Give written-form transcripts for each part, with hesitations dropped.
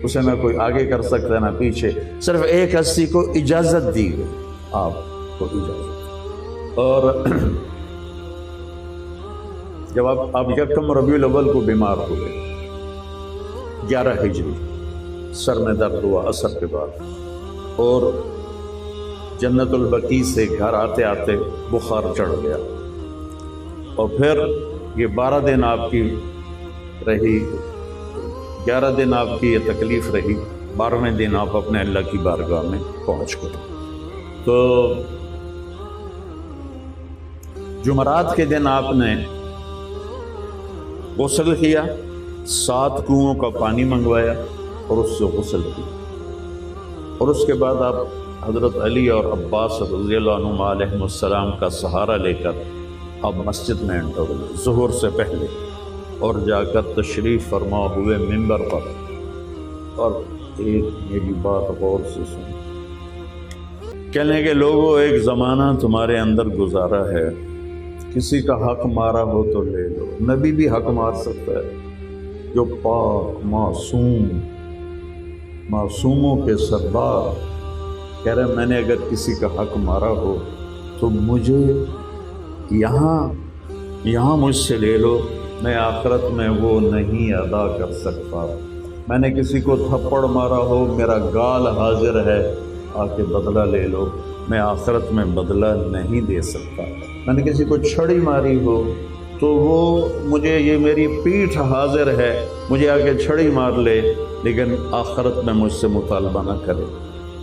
اسے نہ کوئی آگے کر سکتا ہے نہ پیچھے، صرف ایک ہستی کو اجازت دی گئی، آپ کو اجازت۔ اور جب آپ یکم ربیع الاول کو بیمار ہوئے 11 ہجری، سر میں درد ہوا عصر کے بعد، اور جنت البقیع سے گھر آتے آتے بخار چڑھ گیا، اور پھر یہ 12 دن آپ کی رہی، 11 دن آپ کی یہ تکلیف رہی، 12ویں دن آپ اپنے اللہ کی بارگاہ میں پہنچ گئے۔ تو جمعرات کے دن آپ نے غسل کیا، 7 کنوؤں کا پانی منگوایا اور اس سے غسل کیا، اور اس کے بعد آپ حضرت علی اور عباس رضی اللہ عنہما علیہ السلام کا سہارا لے کر آپ مسجد میں انٹر ہوئے ظہر سے پہلے، اور جا کر تشریف فرما ہوئے منبر پر، اور ایک میری بات غور سے سن، کہنے کے لوگوں ایک زمانہ تمہارے اندر گزارا ہے، کسی کا حق مارا ہو تو لے لو، نبی بھی حق مار سکتا ہے، جو پاک معصوموں کے سردار کہہ رہے میں نے اگر کسی کا حق مارا ہو تو مجھے یہاں مجھ سے لے لو، میں آخرت میں وہ نہیں ادا کر سکتا، میں نے کسی کو تھپڑ مارا ہو، میرا گال حاضر ہے، آ کے بدلہ لے لو، میں آخرت میں بدلہ نہیں دے سکتا، میں نے کسی کو چھڑی ماری ہو تو وہ مجھے، یہ میری پیٹھ حاضر ہے، مجھے آ کے چھڑی مار لے، لیکن آخرت میں مجھ سے مطالبہ نہ کرے،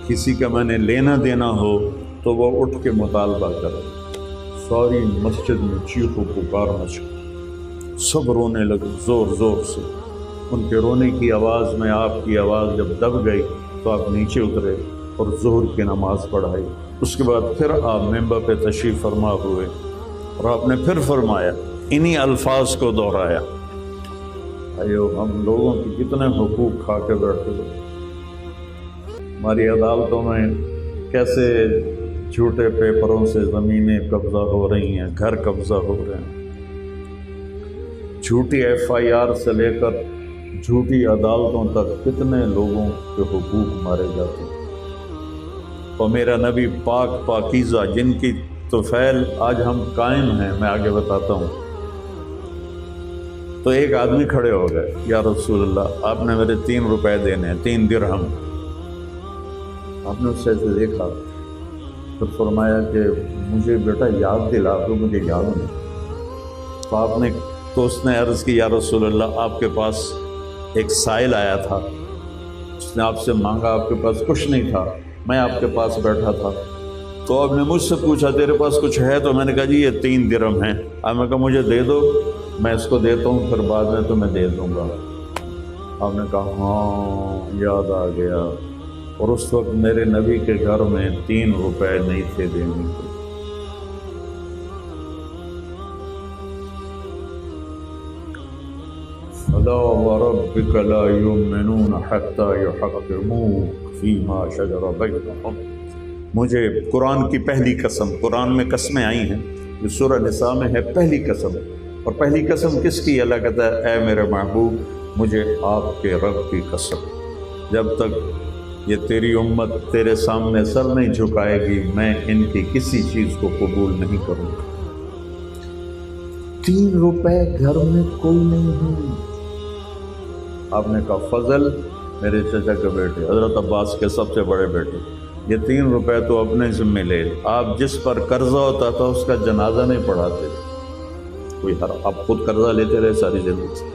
کسی کا میں نے لینا دینا ہو تو وہ اٹھ کے مطالبہ کرے۔ ساری مسجد میں چیخ و پکار مچ گئی، سب رونے لگے زور زور سے، ان کے رونے کی آواز میں آپ کی آواز جب دب گئی تو آپ نیچے اترے اور ظہر کی نماز پڑھائی۔ اس کے بعد پھر آپ منبر پہ تشریف فرما ہوئے، اور آپ نے پھر فرمایا، انہی الفاظ کو دہرایا، ایو ہم لوگوں کی کتنے حقوق کھا کے بیٹھے ہو، ہماری عدالتوں میں کیسے جھوٹے پیپروں سے زمینیں قبضہ ہو رہی ہیں، گھر قبضہ ہو رہے ہیں، جھوٹی FIR سے لے کر جھوٹی عدالتوں تک کتنے لوگوں کے حقوق مارے جاتے ہیں، اور میرا نبی پاک پاکیزہ جن کی طفیل آج ہم قائم ہیں، میں آگے بتاتا ہوں۔ تو ایک آدمی کھڑے ہو گئے، یا رسول اللہ آپ نے میرے 3 روپے دینے ہیں، 3 درہم۔ آپ نے اس سے دیکھا، پھر فرمایا کہ مجھے بیٹا یاد دلا دو، مجھے یاد نہیں۔ تو اس نے عرض کی، یا رسول اللہ آپ کے پاس ایک سائل آیا تھا، اس نے آپ سے مانگا، آپ کے پاس کچھ نہیں تھا، میں آپ کے پاس بیٹھا تھا، تو آپ نے مجھ سے پوچھا تیرے پاس کچھ ہے؟ تو میں نے کہا جی یہ 3 درہم ہیں۔ آپ نے کہا مجھے دے دو، میں اس کو دیتا ہوں، پھر بعد میں تمہیں دے دوں گا۔ آپ نے کہا ہاں یاد آ گیا، اور اس وقت میرے نبی کے گھر میں 3 روپے نہیں تھے دینے کو۔ فلا وربك لا يؤمنون حتى يحكموك فيما شجر بينهم۔ مجھے قرآن کی پہلی قسم، قرآن میں قسمیں آئی ہیں، جو سورہ نساء میں ہے پہلی قسم، اور پہلی قسم کس کی؟ اللہ کہتا ہے اے میرے محبوب مجھے آپ کے رب کی قسم، جب تک یہ تیری امت تیرے سامنے سر نہیں جھکائے گی میں ان کی کسی چیز کو قبول نہیں کروں گا۔ 3 روپے گھر میں کوئی نہیں ہے۔ آپ نے کہا فضل میرے چچا کے بیٹے، حضرت عباس کے سب سے بڑے بیٹے، یہ 3 روپے تو اپنے ذمہ لے، آپ جس پر قرضہ ہوتا تھا اس کا جنازہ نہیں پڑھاتے تھے، کوئی آپ خود قرضہ لیتے رہے ساری زندگی سے،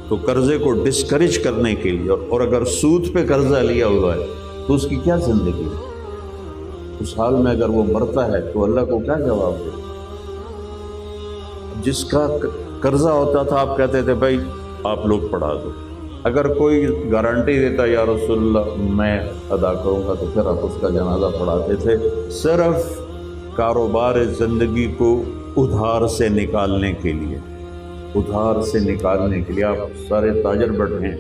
تو قرضے کو ڈسکریج کرنے کے لیے، اور اگر سود پہ قرضہ لیا ہوا ہے تو اس کی کیا زندگی ہے؟ اس حال میں اگر وہ مرتا ہے تو اللہ کو کیا جواب دے؟ جس کا قرضہ ہوتا تھا آپ کہتے تھے بھائی آپ لوگ پڑھا دو، اگر کوئی گارنٹی دیتا یا رسول اللہ میں ادا کروں گا تو پھر آپ اس کا جنازہ پڑھاتے تھے۔ صرف کاروبار زندگی کو ادھار سے نکالنے کے لیے، ادھار سے نکالنے کے لیے۔ آپ سارے تاجر بیٹھے ہیں،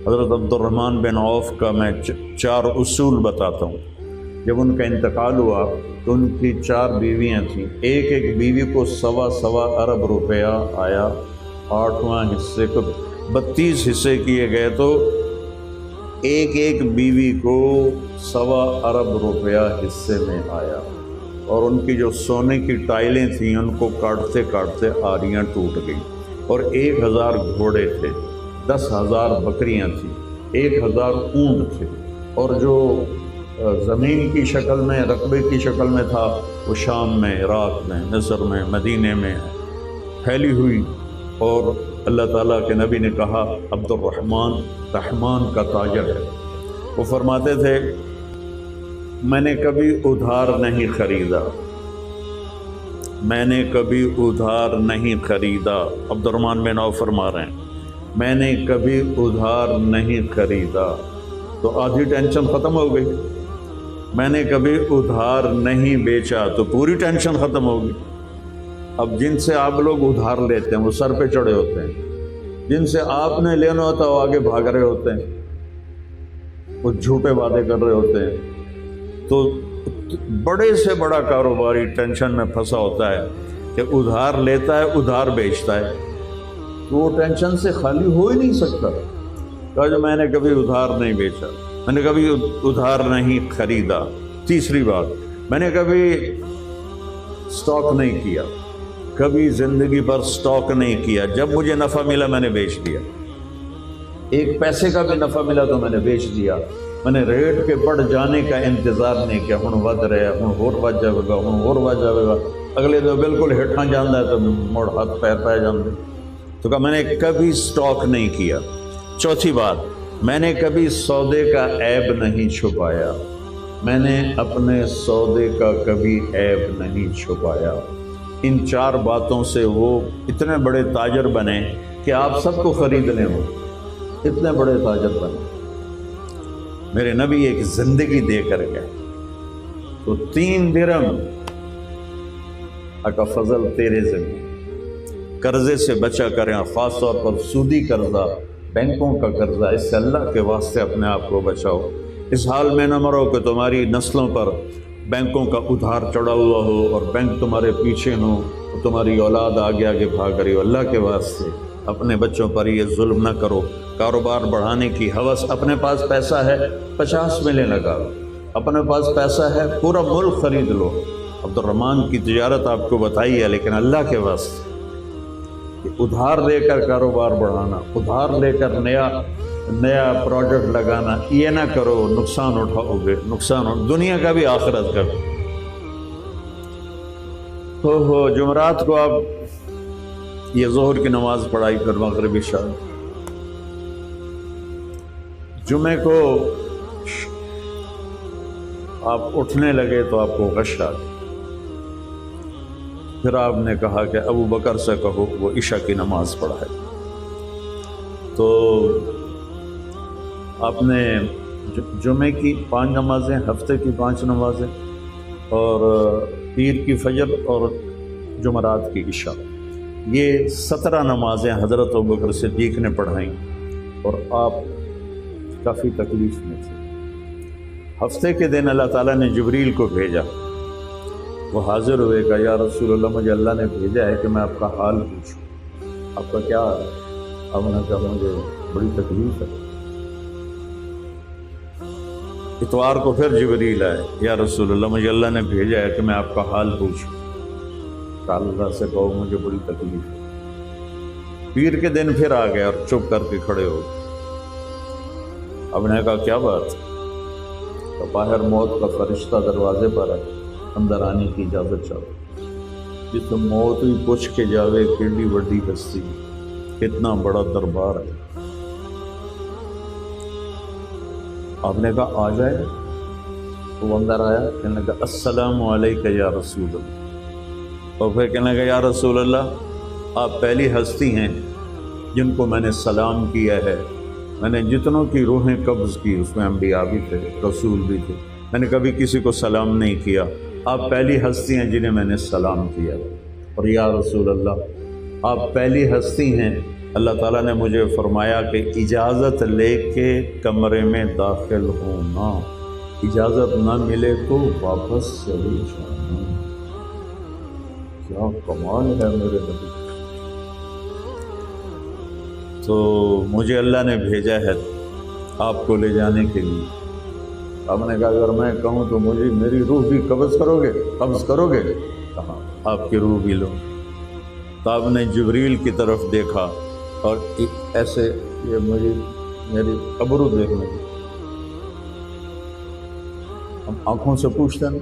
حضرت عبد الرحمن بن عوف کا میں 4 اصول بتاتا ہوں۔ جب ان کا انتقال ہوا تو ان کی 4 بیویاں تھیں، ایک بیوی کو 1.25 ارب روپیہ آیا، 8واں حصے کو 32 حصے کیے گئے تو ایک ایک بیوی کو 1.25 ارب روپیہ حصے میں آیا، اور ان کی جو سونے کی ٹائلیں تھیں ان کو کاٹتے کاٹتے آریاں ٹوٹ گئیں، اور 1000 گھوڑے تھے، 10,000 بکریاں تھیں، 1000 اونٹ تھے، اور جو زمین کی شکل میں، رقبے کی شکل میں تھا وہ شام میں، عراق میں، مصر میں، مدینے میں پھیلی ہوئی۔ اور اللہ تعالیٰ کے نبی نے کہا عبد الرحمن رحمان کا تاجر ہے۔ وہ فرماتے تھے میں نے کبھی ادھار نہیں خریدا، میں نے کبھی ادھار نہیں خریدا، عبد الرحمن بن عوف فرما رہے ہیں میں نے کبھی ادھار نہیں خریدا، تو آدھی ٹینشن ختم ہو گئی۔ میں نے کبھی ادھار نہیں بیچا، تو پوری ٹینشن ختم ہوگی۔ اب جن سے آپ لوگ ادھار لیتے ہیں وہ سر پہ چڑھے ہوتے ہیں، جن سے آپ نے لینا ہوتا وہ آگے بھاگ رہے ہوتے ہیں، وہ جھوٹے وعدے کر رہے ہوتے ہیں۔ تو بڑے سے بڑا کاروباری ٹینشن میں پھنسا ہوتا ہے کہ ادھار لیتا ہے، ادھار بیچتا ہے، تو وہ ٹینشن سے خالی ہو ہی نہیں سکتا۔ کہا جو میں نے کبھی ادھار نہیں بیچا، میں نے کبھی ادھار نہیں خریدا۔ تیسری بات، میں نے کبھی سٹاک نہیں کیا، کبھی زندگی پر سٹاک نہیں کیا، جب مجھے نفع ملا میں نے بیچ دیا، ایک پیسے کا بھی نفع ملا تو میں نے بیچ دیا۔ میں نے ریٹ کے بڑھ جانے کا انتظار نہیں کیا، ہن ود رہے ہن ہور ود جائے گا، ہن ہور ود جائے گا، اگلے تو بالکل ہٹھاں جانا ہے تو مڑ ہاتھ پیر پہ جاندے۔ تو کہا میں نے کبھی سٹاک نہیں کیا۔ چوتھی بات، میں نے کبھی سودے کا عیب نہیں چھپایا، میں نے اپنے سودے کا کبھی عیب نہیں چھپایا۔ ان 4 باتوں سے وہ اتنے بڑے تاجر بنے کہ آپ سب کو خریدنے ہو، اتنے بڑے تاجر بنے۔ میرے نبی ایک زندگی دے کر گئے، تو 3 درہم کا فضل تیرے ذمہ، قرضے سے بچا کریں، خاص طور پر سودی قرضہ، بینکوں کا قرضہ، اس سے اللہ کے واسطے اپنے آپ کو بچاؤ۔ اس حال میں نہ مرو کہ تمہاری نسلوں پر بینکوں کا ادھار چڑھا ہوا ہو اور بینک تمہارے پیچھے ہو، تمہاری اولاد آگے آگے بھاگ رہی ہو۔ اللہ کے واسطے اپنے بچوں پر یہ ظلم نہ کرو۔ کاروبار بڑھانے کی ہوس، اپنے پاس پیسہ ہے 50 ملین لگا لو، اپنے پاس پیسہ ہے پورا ملک خرید لو۔ عبد الرحمن کی تجارت آپ کو بتائی ہے، لیکن اللہ کے واسطے ادھار لے کر کاروبار بڑھانا، ادھار لے کر نیا پروجیکٹ لگانا، یہ نہ کرو، نقصان اٹھاؤ گے، دنیا کا بھی آخرت کا بھی۔ جمعرات کو آپ یہ ظہر کی نماز پڑھائی، پھر مغرب عشاء، جمعے کو آپ اٹھنے لگے تو آپ کو غش آ گئی، پھر آپ نے کہا کہ ابو بکر سے کہو وہ عشاء کی نماز پڑھائے۔ تو آپ نے جمعے کی 5 نمازیں، ہفتے کی 5 نمازیں، اور پیر کی فجر اور جمعرات کی عشاء، یہ 17 نمازیں حضرت ابوبکر صدیق نے پڑھائیں، اور آپ کافی تکلیف میں تھے۔ ہفتے کے دن اللہ تعالیٰ نے جبریل کو بھیجا، وہ حاضر ہوئے، کہا یا رسول اللہ مجھے اللہ نے بھیجا ہے کہ میں آپ کا حال پوچھوں، آپ کا کیا حال ہے؟ آپ نے کہا مجھے بڑی تکلیف ہے۔ اتوار کو پھر جبریل آئے، یا رسول اللہ مجھے اللہ نے بھیجا ہے کہ میں آپ کا حال پوچھوں، کہا اللہ سے کہو مجھے بڑی تکلیف ہے۔ پیر کے دن پھر آ گئے اور چپ کر کے کھڑے ہو گئے۔ اب نے کہا کیا بات؟ تو باہر موت کا فرشتہ دروازے پر ہے، اندر آنے کی اجازت چاہو۔ جس موت بھی پوچھ کے جاوے کیڑی وڈی ہستی، کتنا بڑا دربار ہے۔ آپ نے کہا آ جائے، تو وہ اندر آیا، کہنے لگا السلام علیکہ یا رسول اللہ، اور پھر کہنے لگا یا رسول اللہ آپ پہلی ہستی ہیں جن کو میں نے سلام کیا ہے، میں نے جتنوں کی روحیں قبض کی اس میں انبیاء بھی تھے، رسول بھی تھے، میں نے کبھی کسی کو سلام نہیں کیا، آپ پہلی ہستی ہیں جنہیں میں نے سلام کیا، اور یا رسول اللہ آپ پہلی ہستی ہیں اللہ تعالیٰ نے مجھے فرمایا کہ اجازت لے کے کمرے میں داخل ہونا، اجازت نہ ملے تو واپس چلے جانا۔ کیا کمال ہے میرے نبی! تو مجھے اللہ نے بھیجا ہے آپ کو لے جانے کے لیے۔ آپ نے کہا اگر میں کہوں تو مجھے میری روح بھی قبض کرو گے؟ کہا آپ کی روح بھی لو۔ تو آپ نے جبریل کی طرف دیکھا اور ایسے یہ مجھے میری ابرو دیکھنے کی، ہم آنکھوں سے پوچھتے ہیں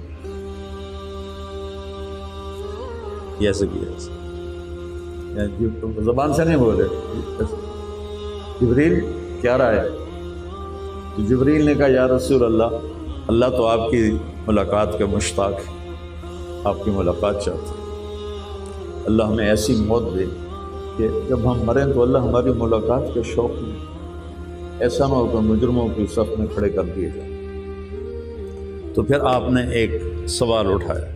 ایسے کیا، زبان سے نہیں بولے، جبریل کیا رہا ہے؟ تو جبریل نے کہا یا رسول اللہ، اللہ تو آپ کی ملاقات کے مشتاق ہے، آپ کی ملاقات چاہتے ہیں، اللہ ہمیں ایسی موت دے کہ جب ہم مریں تو اللہ ہماری ملاقات کے شوق میں، ایسا نہ ہو کہ مجرموں کی صف میں کھڑے کر دیے جائیں۔ تو پھر آپ نے ایک سوال اٹھایا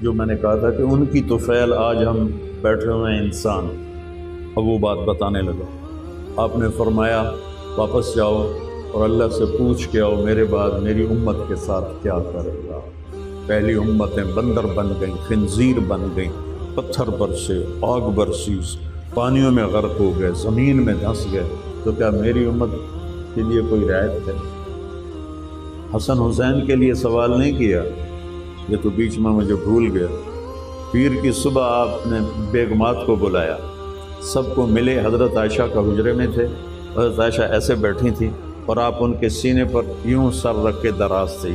جو میں نے کہا تھا کہ ان کی تو فعل آج ہم بیٹھے ہوئے ہیں انسان، اب وہ بات بتانے لگا۔ آپ نے فرمایا واپس جاؤ اور اللہ سے پوچھ کے آؤ میرے بعد میری امت کے ساتھ کیا کرے گا۔ پہلی امتیں بندر بن گئیں، خنزیر بن گئیں، پتھر برسے، آگ برسی، پانیوں میں غرق ہو گئے، زمین میں دھنس گئے، تو کیا میری امت کے لیے کوئی رعایت ہے؟ حسن حسین کے لیے سوال نہیں کیا، یہ تو بیچ میں مجھے بھول گیا۔ پیر کی صبح آپ نے بیگمات کو بلایا، سب کو ملے، حضرت عائشہ کا حجرے میں تھے، حضرت عائشہ ایسے بیٹھی تھیں اور آپ ان کے سینے پر یوں سر رکھ کے دراز تھے،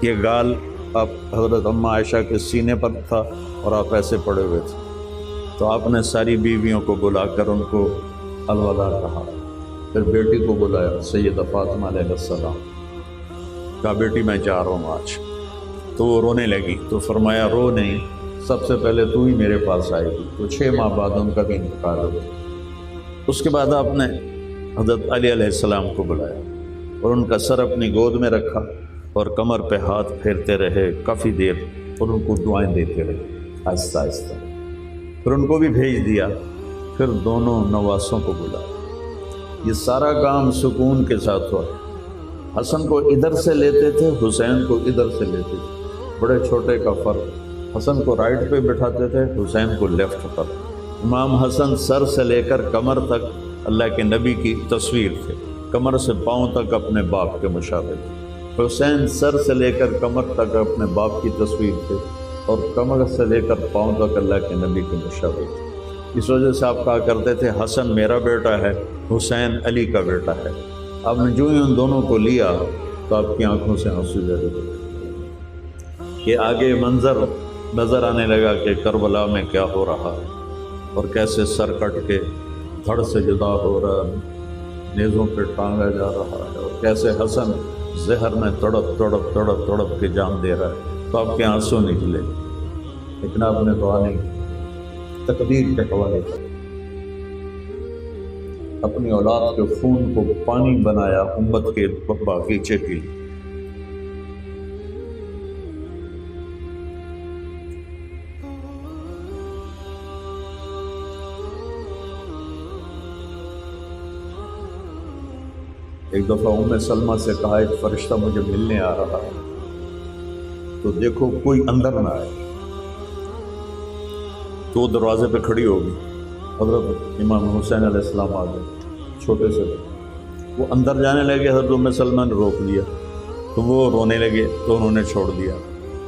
یہ گال آپ حضرت اماں عائشہ کے سینے پر تھا اور آپ ایسے پڑے ہوئے تھے۔ تو آپ نے ساری بیویوں کو بلا کر ان کو الوداع کہا، پھر بیٹی کو بلایا سیدہ فاطمہ علیہ السلام، کہا بیٹی میں جا رہا ہوں آج۔ تو وہ رونے لگی، تو فرمایا رو نہیں، سب سے پہلے تو ہی میرے پاس آئے گی۔ تو 6 ماہ بعد ان کا بھی انتقال ہو گیا۔ اس کے بعد آپ نے حضرت علی علیہ السلام کو بلایا اور ان کا سر اپنی گود میں رکھا اور کمر پہ ہاتھ پھیرتے رہے کافی دیر اور ان کو دعائیں دیتے رہے آہستہ آہستہ۔ پھر ان کو بھی بھیج دیا، پھر دونوں نواسوں کو بلایا۔ یہ سارا کام سکون کے ساتھ ہوا۔ حسن کو ادھر سے لیتے تھے، حسین کو ادھر سے لیتے تھے، بڑے چھوٹے کا فرق، حسن کو رائٹ پہ بٹھاتے تھے، حسین کو لیفٹ پر۔ امام حسن سر سے لے کر کمر تک اللہ کے نبی کی تصویر تھے، کمر سے پاؤں تک اپنے باپ کے مشابہ تھے۔ حسین سر سے لے کر کمر تک اپنے باپ کی تصویر تھے اور کمر سے لے کر پاؤں تک اللہ کے نبی کے مشابہ تھے۔ اس وجہ سے آپ کہا کرتے تھے حسن میرا بیٹا ہے، حسین علی کا بیٹا ہے۔ آپ نے جو ہی ان دونوں کو لیا تو آپ کی آنکھوں سے آنسو جاری ہو گئے کہ آگے منظر نظر آنے لگا کہ کربلا میں کیا ہو رہا ہے اور کیسے سر کٹ کے دھڑ سے جدا ہو رہا ہے، نیزوں پہ ٹانگا جا رہا ہے، اور کیسے حسن زہر میں تڑپ کے جان دے رہا ہے۔ تو آپ کے آنسو نکلے، لیکن آپ نے دعا نہیں کی، تقدیر کے حوالے کر اپنی اولاد کے خون کو پانی بنایا امت کے باغیچے کے لیے۔ ایک دفعہ ام سلمہ سے کہا ایک فرشتہ مجھے ملنے آ رہا ہے، تو دیکھو کوئی اندر نہ آئے۔ تو وہ دروازے پہ کھڑی ہوگی، حضرت امام حسین علیہ السلام آ گئے، چھوٹے سے وہ اندر جانے لگے، حضرت ام سلمہ نے روک لیا، تو وہ رونے لگے تو انہوں نے چھوڑ دیا۔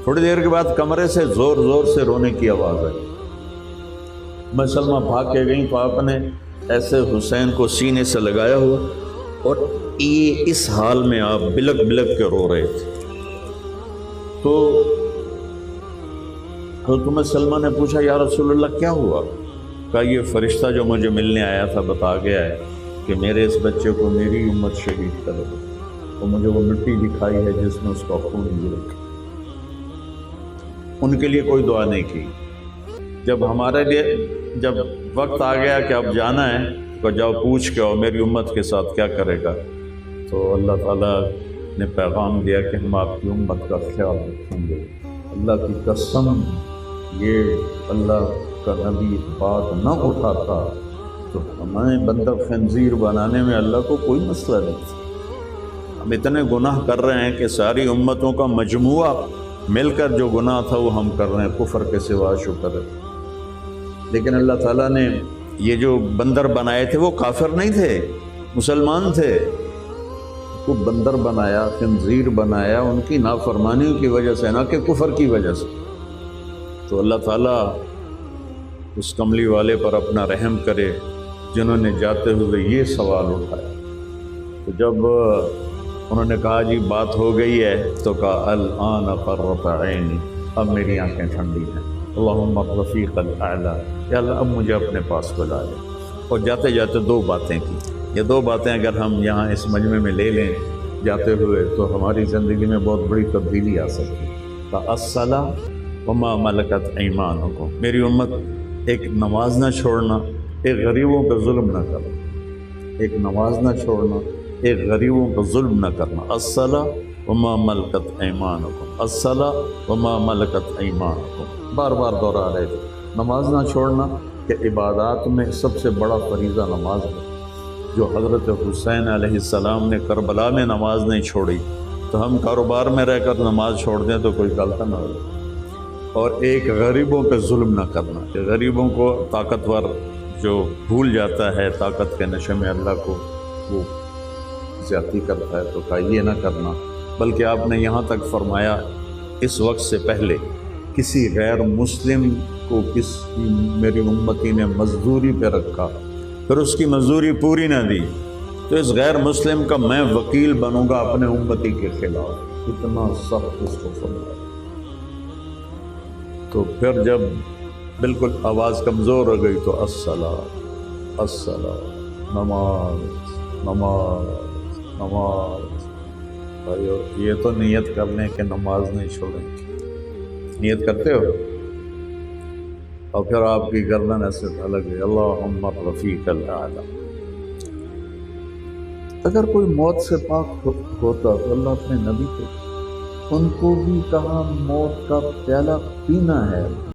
تھوڑی دیر کے بعد کمرے سے زور زور سے رونے کی آواز آئی، ام سلمہ بھاگ کے گئیں، تو آپ نے ایسے حسین کو سینے سے لگایا ہوا اور یہ اس حال میں آپ بلک بلک کے رو رہے تھے۔ تو حضرت ام سلمہ نے پوچھا یا رسول اللہ کیا ہوا؟ کہا یہ فرشتہ جو مجھے ملنے آیا تھا بتا گیا ہے کہ میرے اس بچے کو میری امت شہید کرے، تو مجھے وہ مٹی دکھائی ہے جس میں اس کا خون گر۔ ان کے لیے کوئی دعا نہیں کی۔ جب ہمارے لیے جب وقت آ گیا کہ اب جانا ہے تو جاؤ پوچھ کے آؤ میری امت کے ساتھ کیا کرے گا، تو اللہ تعالیٰ نے پیغام دیا کہ ہم آپ کی امت کا خیال رکھیں گے۔ اللہ کی قسم یہ اللہ کا نبی بات نہ اٹھاتا تو ہمیں بندر خنزیر بنانے میں اللہ کو کوئی مسئلہ نہیں تھا۔ ہم اتنے گناہ کر رہے ہیں کہ ساری امتوں کا مجموعہ مل کر جو گناہ تھا وہ ہم کر رہے ہیں، کفر کے سوا شکر ہے۔ لیکن اللہ تعالیٰ نے یہ جو بندر بنائے تھے وہ کافر نہیں تھے، مسلمان تھے، کو بندر بنایا، خنزیر بنایا، ان کی نافرمانیوں کی وجہ سے، نہ کہ کفر کی وجہ سے۔ تو اللہ تعالیٰ اس کملی والے پر اپنا رحم کرے جنہوں نے جاتے ہوئے یہ سوال اٹھایا۔ تو جب انہوں نے کہا جی بات ہو گئی ہے، تو کہا الآن قرۃ عینی، اب میری آنکھیں ٹھنڈی ہیں، اللہم الرفیق الاعلیٰ، یا اللہ اب مجھے اپنے پاس بلا لے۔ اور جاتے جاتے دو باتیں کی۔ یہ دو باتیں اگر ہم یہاں اس مجمع میں لے لیں جاتے ہوئے تو ہماری زندگی میں بہت بڑی تبدیلی آ سکتی ہے۔ الصلاۃ وما ملکت ایمانکم، میری امت ایک نماز نہ چھوڑنا، ایک غریبوں پہ ظلم نہ کرنا، ایک نماز نہ چھوڑنا، ایک غریبوں پہ ظلم نہ کرنا۔ الصلاۃ وما ملکت ایمانکم، الصلاۃ وما ملکت ایمانکم، بار بار دہرا رہے تھے۔ نماز نہ چھوڑنا کہ عبادات میں سب سے بڑا فریضہ نماز ہے۔ جو حضرت حسین علیہ السلام نے کربلا میں نماز نہیں چھوڑی، تو ہم کاروبار میں رہ کر نماز چھوڑ دیں تو کوئی غلط نہ ہو۔ اور ایک غریبوں پہ ظلم نہ کرنا، کہ غریبوں کو طاقتور جو بھول جاتا ہے طاقت کے نشے میں اللہ کو، وہ زیادتی کرتا ہے، تو کہا یہ نہ کرنا۔ بلکہ آپ نے یہاں تک فرمایا اس وقت سے پہلے کسی غیر مسلم کو کسی میری امتی نے مزدوری پہ رکھا، پھر اس کی مزدوری پوری نہ دی، تو اس غیر مسلم کا میں وکیل بنوں گا اپنے امتی کے خلاف۔ اتنا سخت اس کو فرمایا۔ تو پھر جب بالکل آواز کمزور ہو گئی تو الصلاۃ الصلاۃ، نماز نماز نماز۔ بھائیو یہ تو نیت کر لیں کہ نماز نہیں چھوڑیں، نیت کرتے ہو؟ اور پھر آپ کی گردن ایسے ڈھلک گئی، اللہم الرفیق الاعلیٰ۔ اگر کوئی موت سے پاک ہوتا تو اللہ اپنے نبی کو ان کو بھی کہا موت کا پیالہ پینا ہے۔